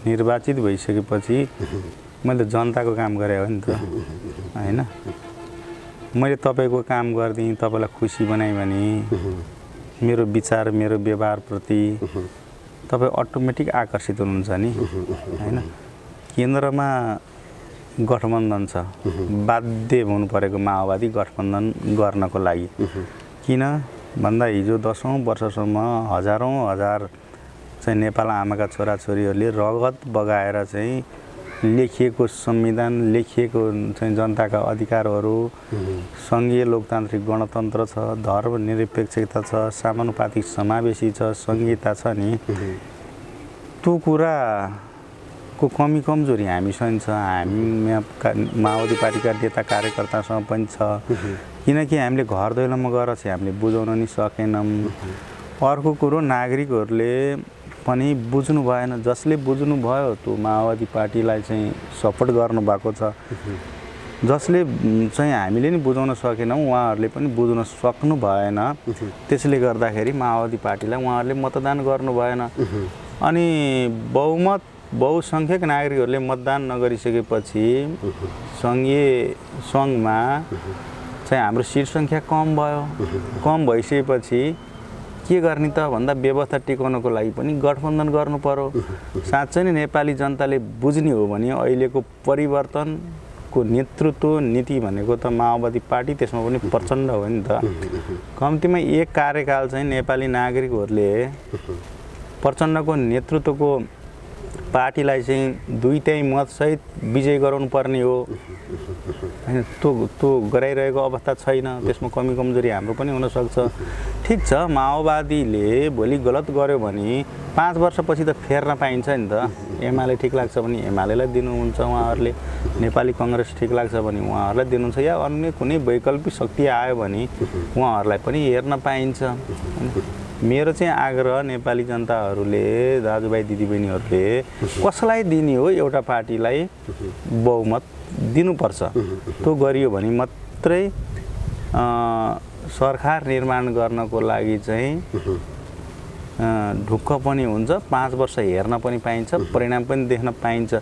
C: निर्वाचित भइसकेपछि मैले जनताको काम गरेँ हो नि त हैन। मैले तपाईँको काम गरिदिएँ, तपाईँलाई खुसी बनाएँ भने मेरो विचार मेरो व्यवहारप्रति तपाईँ अटोमेटिक आकर्षित हुनुहुन्छ नि हैन। केन्द्रमा गठबन्धन छ, बाध्य हुनु परेको माओवादी गठबन्धन गर्नको लागि। किन भन्दा हिजो 10औं वर्षसम्म हजारौँ हजार चाहिँ नेपाल आमाका छोराछोरीहरूले रगत बगाएर चाहिँ लेखिएको संविधान, लेखिएको चाहिँ जनताका अधिकारहरू, सङ्घीय लोकतान्त्रिक गणतन्त्र छ, धर्मनिरपेक्षता छ, समानुपातिक समावेशी छ, संहिता छ नि, त्यो कुराको कमी कमजोरी हामीसँग छ। हामी माओवादी पार्टीका नेता कार्यकर्तासँग पनि छ, किनकि हामीले घर दैलोमा गएर चाहिँ हामीले बुझाउन नि सकेनौँ। अर्को कुरो नागरिकहरूले पनि बुझ्नु भएन। जसले बुझ्नु भयो त्यो माओवादी पार्टीलाई चाहिँ सपोर्ट गर्नुभएको छ। जसले चाहिँ हामीले नि बुझाउन सकेनौँ उहाँहरूले पनि बुझ्न सक्नु भएन। त्यसले गर्दाखेरि माओवादी पार्टीलाई उहाँहरूले मतदान गर्नु भएन। अनि बहुसङ्ख्यक नागरिकहरूले मतदान नगरिसकेपछि सङ्घमा चाहिँ हाम्रो सिट सङ्ख्या कम भयो। कम भइसकेपछि के गर्ने त भन्दा व्यवस्था टिकाउनको लागि पनि गठबन्धन गर्नु पर्यो। साँच्चै नै नेपाली जनताले बुझ्ने हो भने अहिलेको परिवर्तनको नेतृत्व नीति भनेको त माओवादी पार्टी, त्यसमा पनि प्रचण्ड हो नि त। कम्तीमा एक कार्यकाल चाहिँ नेपाली नागरिकहरूले प्रचण्डको नेतृत्वको पार्टीलाई चाहिँ 2/3 मतसहित विजय गराउनु पर्ने हो। त्यो गराइरहेको अवस्था छैन। त्यसमा कमी कमजोरी हाम्रो पनि हुनसक्छ। ठिक छ, माओवादीले भोलि गलत गर्यो भने 5 वर्षपछि त फेर्न पाइन्छ नि त। एमाले ठिक लाग्छ भने एमालेलाई दिनुहुन्छ उहाँहरूले, नेपाली कङ्ग्रेस ठिक लाग्छ भने उहाँहरूलाई दिनुहुन्छ, या अन्य कुनै वैकल्पिक शक्ति आयो भने उहाँहरूलाई पनि हेर्न पाइन्छ। मेरो चाहिँ आग्रह नेपाली जनताहरूले, दाजुभाइ दिदीबहिनीहरूले कसलाई दिने हो, एउटा पार्टीलाई बहुमत दिनुपर्छ। त्यो गरियो भने मात्रै सरकार निर्माण गर्नको लागि चाहिँ ढुक्क पनि हुन्छ, 5 वर्ष हेर्न पनि पाइन्छ, परिणाम पनि देख्न पाइन्छ।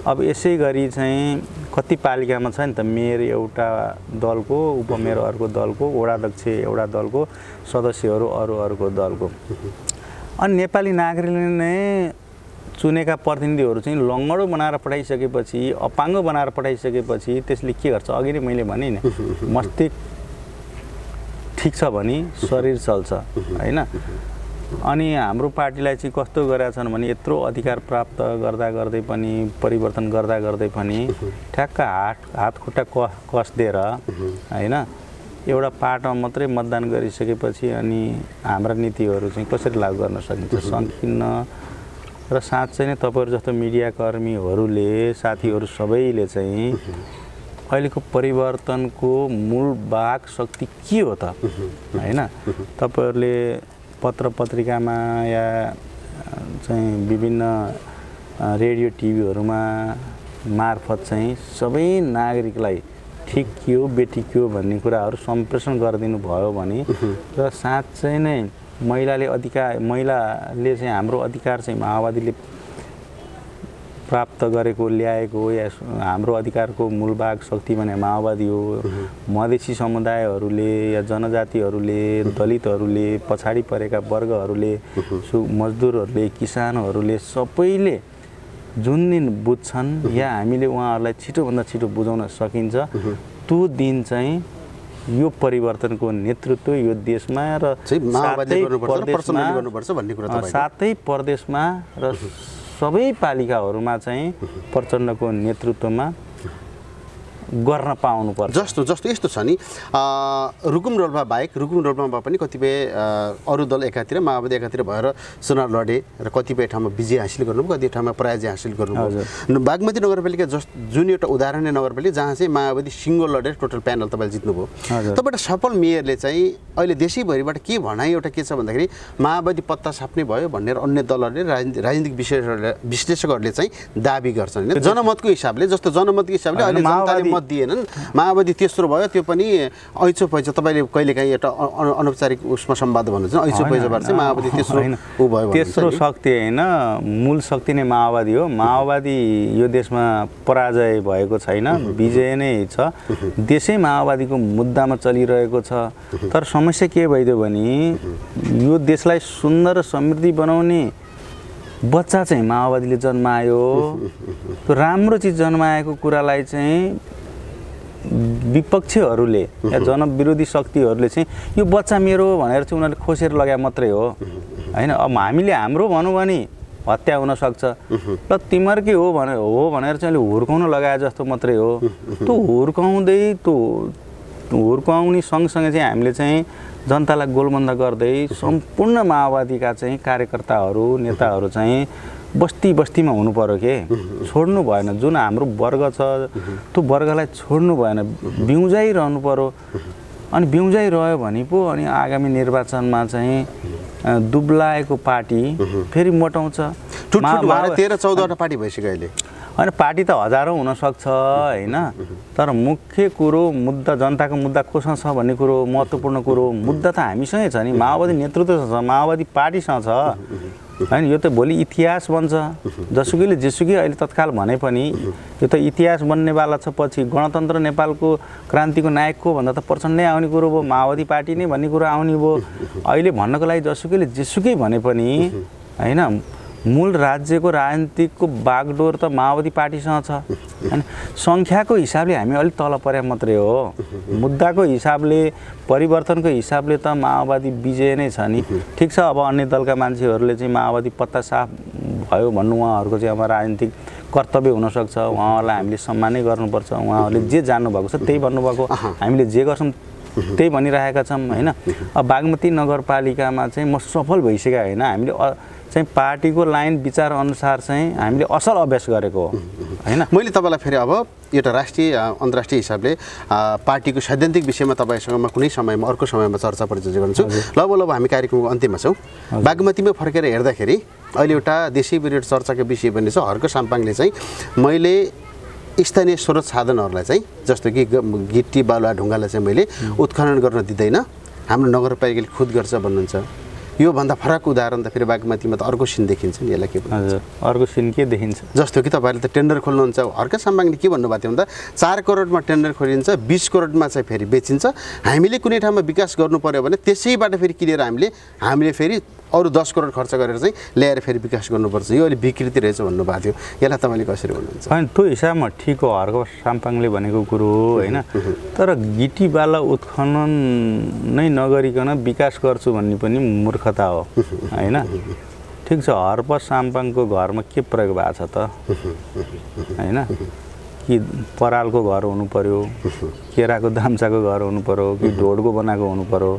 C: अब यसै गरी चाहिँ कति पालिकामा छ नि त, मेयर एउटा दलको, उपमेयर अर्को दलको, वडाध्यक्ष एउटा दलको, सदस्यहरू अर्को दलको। अनि नेपाली नागरिकले नै चुनेका प्रतिनिधिहरू चाहिँ लङ्गडो बनाएर पठाइसकेपछि, अपाङ्ग बनाएर पठाइसकेपछि त्यसले के गर्छ? अघि नै मैले भने नि, मस्तिष्क ठिक छ भने शरीर चल्छ हैन। अनि हाम्रो पार्टीलाई चाहिँ कस्तो गरेका छन् भने यत्रो अधिकार प्राप्त गर्दा गर्दै पनि, परिवर्तन गर्दा गर्दै पनि ठ्याक्क हात खुट्टा कस्दिएर हैन, एउटा पार्टमा मात्रै मतदान गरिसकेपछि अनि हाम्रा नीतिहरू चाहिँ कसरी लागू गर्न सकिन्छ? सकिन्न। र साँच्चै नै तपाईँहरू जस्तो मिडियाकर्मीहरूले, साथीहरू सबैले चाहिँ अहिलेको परिवर्तनको मूल वाहक शक्ति के हो त हैन? तपाईँहरूले पत्र पत्रिकामा या चाहिँ विभिन्न रेडियो टिभीहरूमा मार्फत चाहिँ सबै नागरिकलाई ठिक के हो बेठी के हो भन्ने कुराहरू सम्प्रेषण गरिदिनु भयो भने र साँच्चै नै महिलाले चाहिँ हाम्रो अधिकार चाहिँ माओवादीले प्राप्त गरेको ल्याएको या हाम्रो अधिकारको मूलभाग शक्ति भने माओवादी हो। मधेसी समुदायहरूले या जनजातिहरूले, दलितहरूले, पछाडि परेका वर्गहरूले, मजदुरहरूले, किसानहरूले सबैले जुन दिन बुझ्छन् या हामीले उहाँहरूलाई छिटोभन्दा छिटो बुझाउन सकिन्छ, त्यो दिन चाहिँ यो परिवर्तनको नेतृत्व यो देशमा र सातै प्रदेशमा र सबै पालिकाहरूमा चाहिँ प्रचण्डको नेतृत्वमा गर्न पाउनुपर्छ।
B: जस्तो यस्तो छ नि, रुकुम रोल्पा बाहेक रुकुम रोल्पामा पनि कतिपय अरू दल एकातिर, माओवादी एकातिर भएर चुनाव लडे र कतिपय ठाउँमा विजय हासिल गर्नुभयो, कति ठाउँमा पराजय हासिल गर्नुभयो। बागमती नगरपालिका जुन एउटा उदाहरणीय नगरपालिका जहाँ चाहिँ माओवादी सिङ्गो लडेर टोटल प्यानल तपाईँले जित्नुभयो। तपाईँ एउटा सफल मेयरले चाहिँ अहिले देशैभरिबाट के भनाइ एउटा के छ भन्दाखेरि माओवादी पत्ता छाप्ने भयो भनेर अन्य दलहरूले, राजनीतिक विश्लेषकहरूले चाहिँ दाबी गर्छन्। जनमतको हिसाबले, जस्तो जनमतको हिसाबले अहिले जनताले मत दिएनन्, माओवादी तेस्रो भयो, त्यो पनि ऐचो पैचो तपाईँले कहिलेकाहीँ एउटा अनौपचारिक उसमा संवाद भन्नुहुन्छ ऐचो पैचोबाट चाहिँ माओवादी तेस्रो ऊ भयो।
C: तेस्रो शक्ति होइन, मूल शक्ति नै माओवादी हो। माओवादी यो देशमा पराजय भएको छैन, विजय नै छ। देशै माओवादीको मुद्दामा चलिरहेको छ। तर समस्या के भइदियो भने यो देशलाई सुन्दर र समृद्धि बनाउने बच्चा चाहिँ माओवादीले जन्मायो। त्यो राम्रो चिज जन्माएको कुरालाई चाहिँ विपक्षीहरूले या जनविरोधी शक्तिहरूले चाहिँ यो बच्चा मेरो भनेर चाहिँ उनीहरूले खोसेर लगाए मात्रै हो होइन। अब हामीले हाम्रो भनौँ भने हत्या हुनसक्छ, र तिमीहरूकै हो भनेर चाहिँ अहिले हुर्काउन लगाए जस्तो मात्रै हो। त्यो हुर्काउने सँगसँगै चाहिँ हामीले चाहिँ जनतालाई गोलबन्द गर्दै सम्पूर्ण माओवादीका चाहिँ कार्यकर्ताहरू नेताहरू चाहिँ बस्ती बस्तीमा हुनु पर्यो के, छोड्नु भएन। जुन हाम्रो वर्ग छ त्यो वर्गलाई छोड्नु भएन, बिउजाइरहनु पर्यो। अनि बिउजाइरह्यो भने पो अनि आगामी निर्वाचनमा चाहिँ दुब्लाएको पार्टी फेरि मोटाउँछ।
B: 13-14वटा पार्टी भइसक्यो अहिले
C: होइन, पार्टी त हजारौँ हुनसक्छ होइन। तर मुख्य कुरो मुद्दा जनताको मुद्दा कोसँग छ भन्ने कुरो महत्त्वपूर्ण कुरो। मुद्दा त हामीसँगै छ नि, माओवादी नेतृत्व छ, माओवादी पार्टीसँग छ होइन। यो त भोलि इतिहास बन्छ। जसुकैले जेसुकै अहिले तत्काल भने पनि यो त इतिहास बन्नेवाला छ। पछि गणतन्त्र नेपालको क्रान्तिको नायक को भन्दा त प्रचण्डै आउने कुरो भयो, माओवादी पार्टी नै भन्ने कुरो आउने भयो। अहिले भन्नको लागि जसुकैले जेसुकै भने पनि होइन, मूल राज्यको राजनीतिकको बागडोर त माओवादी पार्टीसँग छ हैन। सङ्ख्याको हिसाबले हामी अलिक तल परे मात्रै हो, मुद्दाको हिसाबले परिवर्तनको हिसाबले त माओवादी विजय नै छ नि। ठिक छ, अब अन्य दलका मान्छेहरूले चाहिँ माओवादी पत्ता साफ भयो भन्नु उहाँहरूको चाहिँ अब राजनीतिक कर्तव्य हुनसक्छ। उहाँहरूलाई हामीले सम्मानै गर्नुपर्छ। उहाँहरूले जे जान्नुभएको छ त्यही भन्नुभएको, हामीले जे गर्छौँ त्यही भनिरहेका छौँ होइन। अब बागमती नगरपालिकामा चाहिँ म सफल भइसक्यो होइन। हामीले चाहिँ पार्टीको लाइन विचार अनुसार चाहिँ हामीले असल अभ्यास गरेको हो होइन।
B: मैले तपाईँलाई फेरि अब एउटा राष्ट्रिय अन्तर्राष्ट्रिय हिसाबले पार्टीको सैद्धान्तिक विषयमा तपाईँसँग म कुनै समयमा अर्को समयमा चर्चा परिचर्चा गर्छु। लगभग हामी कार्यक्रमको अन्त्यमा छौँ। बागमतीमा फर्केर हेर्दाखेरि अहिले एउटा देशी विरोध चर्चाको विषय पनि छ। हर्क साम्पाङले चाहिँ मैले स्थानीय स्रोत साधनहरूलाई चाहिँ जस्तो कि गिट्टी बालुवा ढुङ्गालाई चाहिँ मैले उत्खनन गर्न दिँदैन, हाम्रो नगरपालिकाले खुद गर्छ भन्नुहुन्छ। योभन्दा फरक उदाहरण त फेरि बागमतीमा त अर्को सिन देखिन्छ नि। यसलाई के भन्छ?
C: अर्को सिन के देखिन्छ?
B: जस्तो कि तपाईँहरूले त टेन्डर खोल्नुहुन्छ। हर्क साम्बाङले के भन्नुभएको थियो भन्दा 4 करोडमा टेन्डर खोलिन्छ, 20 करोडमा चाहिँ फेरि बेचिन्छ। हामीले कुनै ठाउँमा विकास गर्नु पर्यो भने त्यसैबाट फेरि किनेर हामीले फेरि अरू 10 करोड खर्च गरेर चाहिँ ल्याएर फेरि विकास गर्नुपर्छ। यो अहिले विकृति रहेछ भन्नुभएको थियो। यसलाई तपाईँले कसरी भन्नुहुन्छ?
C: होइन, त्यो हिसाबमा ठिक हो हर्क साम्पाङले भनेको कुरो हो होइन। तर गिटी बाला उत्खनन नै नगरिकन विकास गर्छु भन्ने पनि मूर्खता हो होइन। ठिक छ, हर्क साम्पाङको घरमा के प्रयोग भएको छ त होइन? कि परालको घर हुनु पर्यो, केराको दाम्चाको घर हुनु पर्यो, कि ढोडको बनाएको हुनु पर्यो?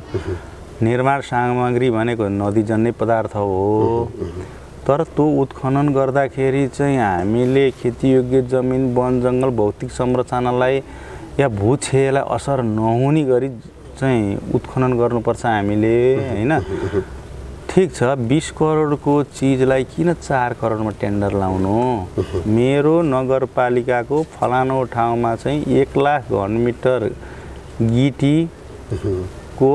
C: निर्माण सामग्री भनेको नदी जन्य पदार्थ हो। तर त्यो उत्खनन गर्दाखेरि चाहिँ हामीले खेतीयोग्य जमिन वन जङ्गल भौतिक संरचनालाई या भूक्षयलाई असर नहुने गरी चाहिँ उत्खनन गर्नुपर्छ हामीले होइन। ठिक छ, 20 करोडको चिजलाई किन 4 करोडमा टेन्डर लाउनु? मेरो नगरपालिकाको फलानो ठाउँमा चाहिँ 1 लाख घनमिटर गिटीको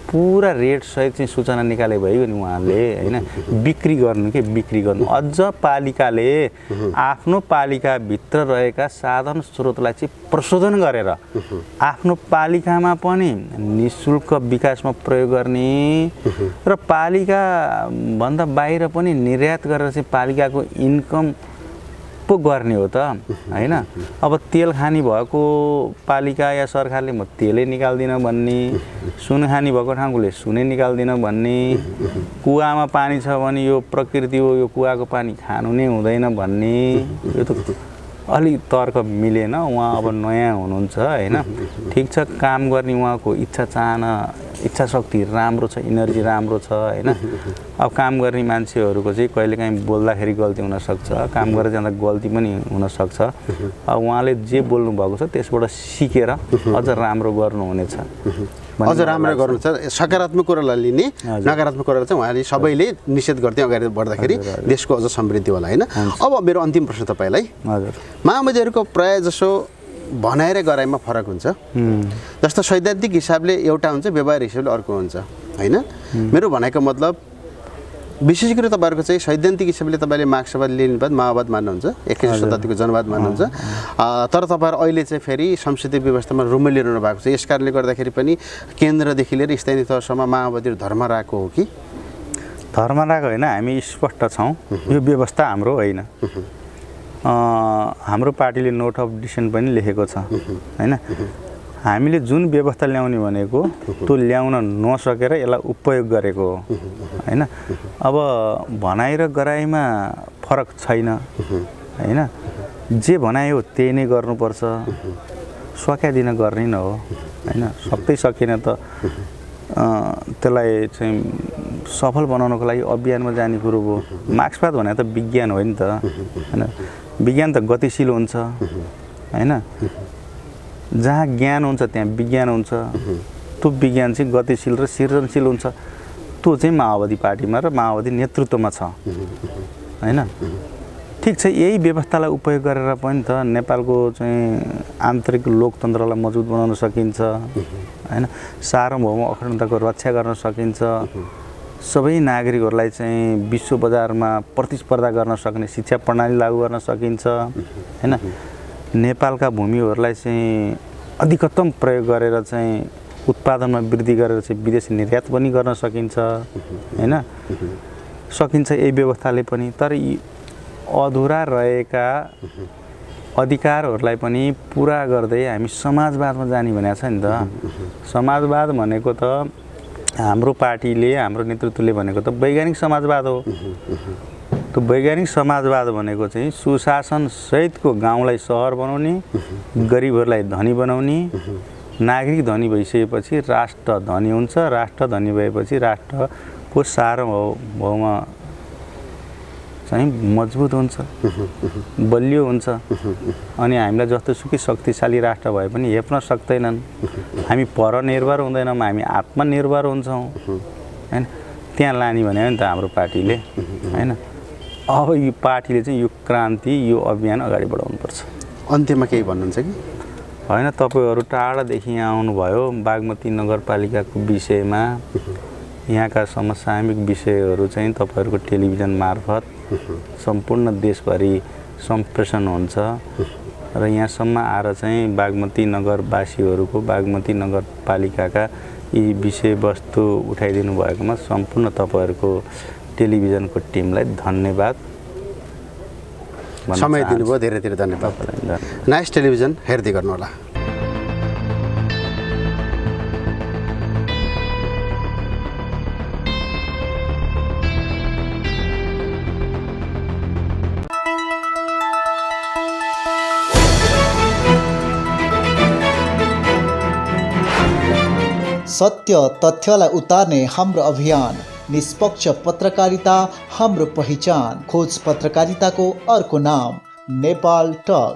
C: पुरा रेट सहित चाहिँ सूचना निकाले भयो नि उहाँले होइन। बिक्री गर्नु के बिक्री गर्नु। अझ पालिकाले आफ्नो पालिकाभित्र रहेका साधन स्रोतलाई चाहिँ प्रशोधन गरेर आफ्नो पालिकामा पनि निःशुल्क विकासमा प्रयोग गर्ने र पालिकाभन्दा बाहिर पनि निर्यात गरेर चाहिँ पालिकाको इन्कम पो गर्ने हो त होइन। अब तेल खानी भएको पालिका या सरकारले म तेलै निकाल्दिनँ भन्ने, सुन खानी भएको ठाउँले सुनै निकाल्दिनँ भन्ने, कुवामा पानी छ भने यो प्रकृति हो यो कुवाको पानी खानु नै हुँदैन भन्ने, यो त अलिक तर्क मिलेन। उहाँ अब नयाँ हुनुहुन्छ होइन। ठिक छ, काम गर्ने उहाँको इच्छा शक्ति राम्रो छ, इनर्जी राम्रो छ होइन। अब काम गर्ने मान्छेहरूको चाहिँ कहिलेकाहीँ बोल्दाखेरि गल्ती हुनसक्छ, काम गरेर जाँदा गल्ती पनि हुनसक्छ। अब उहाँले जे बोल्नु भएको छ त्यसबाट सिकेर अझ राम्रो गर्नुहुनेछ।
B: अझ राम्रो गर्नु छ, सकारात्मक कुरालाई लिने, नकारात्मक कुरालाई चाहिँ उहाँले सबैले निषेध गर्दै अगाडि बढ्दाखेरि देशको अझ समृद्धि होला होइन। अब मेरो अन्तिम प्रश्न तपाईँलाई,
C: हजुर,
B: माओवादीहरूको प्रायः जसो भनाइ र गराइमा फरक हुन्छ। जस्तो सैद्धान्तिक हिसाबले एउटा हुन्छ, व्यवहार हिसाबले अर्को हुन्छ होइन। मेरो भनाइको मतलब विशेष गरी तपाईँहरूको चाहिँ सैद्धान्तिक हिसाबले तपाईँले मार्क्सवाद लेनिनवाद माओवाद मान्नुहुन्छ, 21 शताब्दीको जनवाद मान्नुहुन्छ, तर तपाईँहरू अहिले चाहिँ फेरि संसदीय व्यवस्थामा रुमलिरहनु भएको छ। यस कारणले गर्दाखेरि पनि केन्द्रदेखि लिएर स्थानीय तहसम्म माओवादीहरू धर्म रहेको हो कि?
C: धर्म रहेको होइन, हामी स्पष्ट छौँ यो व्यवस्था हाम्रो होइन। हाम्रो पार्टीले नोट अफ डिसिसन पनि लेखेको छ होइन। हामीले जुन व्यवस्था ल्याउने भनेको त्यो ल्याउन नसकेर यसलाई उपयोग गरेको हो होइन। अब भनाइ र गराइमा फरक छैन होइन। जे भनाइ हो त्यही नै गर्नुपर्छ, सकाइदिन गर्ने न हो होइन। सक्दै सकिएन त त्यसलाई चाहिँ सफल बनाउनको लागि अभियानमा जाने कुरो हो। मार्क्सवाद भने त विज्ञान हो नि त होइन। विज्ञान त गतिशील हुन्छ होइन। जहाँ ज्ञान हुन्छ त्यहाँ विज्ञान हुन्छ। त्यो विज्ञान चाहिँ गतिशील र सृजनशील हुन्छ। त्यो चाहिँ माओवादी पार्टीमा र माओवादी नेतृत्वमा छ होइन। ठिक छ, यही व्यवस्थालाई उपयोग गरेर पनि त नेपालको चाहिँ आन्तरिक लोकतन्त्रलाई मजबुत बनाउन सकिन्छ होइन। सार्वभौम अखण्डताको रक्षा गर्न सकिन्छ। सबै नागरिकहरूलाई चाहिँ विश्व बजारमा प्रतिस्पर्धा गर्न सक्ने शिक्षा प्रणाली लागू गर्न सकिन्छ होइन। नेपालका भूमिहरूलाई चाहिँ अधिकतम प्रयोग गरेर चाहिँ उत्पादनमा वृद्धि गरेर चाहिँ विदेश निर्यात पनि गर्न सकिन्छ होइन। सकिन्छ यही व्यवस्थाले पनि। तर यी अधुरा रहेका अधिकारहरूलाई पनि पुरा गर्दै हामी समाजवादमा जाने भनेको छ नि त। समाजवाद भनेको त हाम्रो पार्टीले, हाम्रो नेतृत्वले भनेको त वैज्ञानिक समाजवाद हो। त्यो वैज्ञानिक समाजवाद भनेको चाहिँ सुशासन सहितको गाउँलाई सहर बनाउने, गरिबहरूलाई धनी बनाउने, नागरिक धनी भइसकेपछि राष्ट्र धनी हुन्छ, राष्ट्र धनी भएपछि राष्ट्रको सार्वभौम चाहिँ मजबुत हुन्छ, बलियो हुन्छ। अनि हामीलाई जस्तोसुकै शक्तिशाली राष्ट्र भए पनि हेप्न सक्दैनन्। हामी परनिर्भर हुँदैनौँ, हामी आत्मनिर्भर हुन्छौँ होइन। त्यहाँ लाने भने हो नि त हाम्रो पार्टीले होइन। अब यो पार्टीले चाहिँ यो क्रान्ति, यो अभियान अगाडि बढाउनुपर्छ।
B: अन्त्यमा केही भन्नुहुन्छ कि?
C: होइन, तपाईँहरू टाढादेखि यहाँ आउनुभयो बागमती नगरपालिकाको विषयमा। यहाँका समसामयिक विषयहरू चाहिँ तपाईँहरूको टेलिभिजन मार्फत सम्पूर्ण देशभरि सम्प्रेषण हुन्छ र यहाँसम्म आएर चाहिँ बागमती नगरवासीहरूको, बागमती नगरपालिकाका यी विषयवस्तु उठाइदिनु भएकोमा सम्पूर्ण तपाईँहरूको टेलिभिजनको टिमलाई धन्यवाद।
B: समय दिनुभयो, धेरै धेरै धन्यवाद। नाइस टेलिभिजन हेर्दै गर्नुहोला।
A: सत्य तथ्यलाई उतार्ने हाम्रो अभियान, निष्पक्ष पत्रकारिता हाम्रो पहिचान। खोज पत्रकारिताको अर्को नाम नेपाल टक।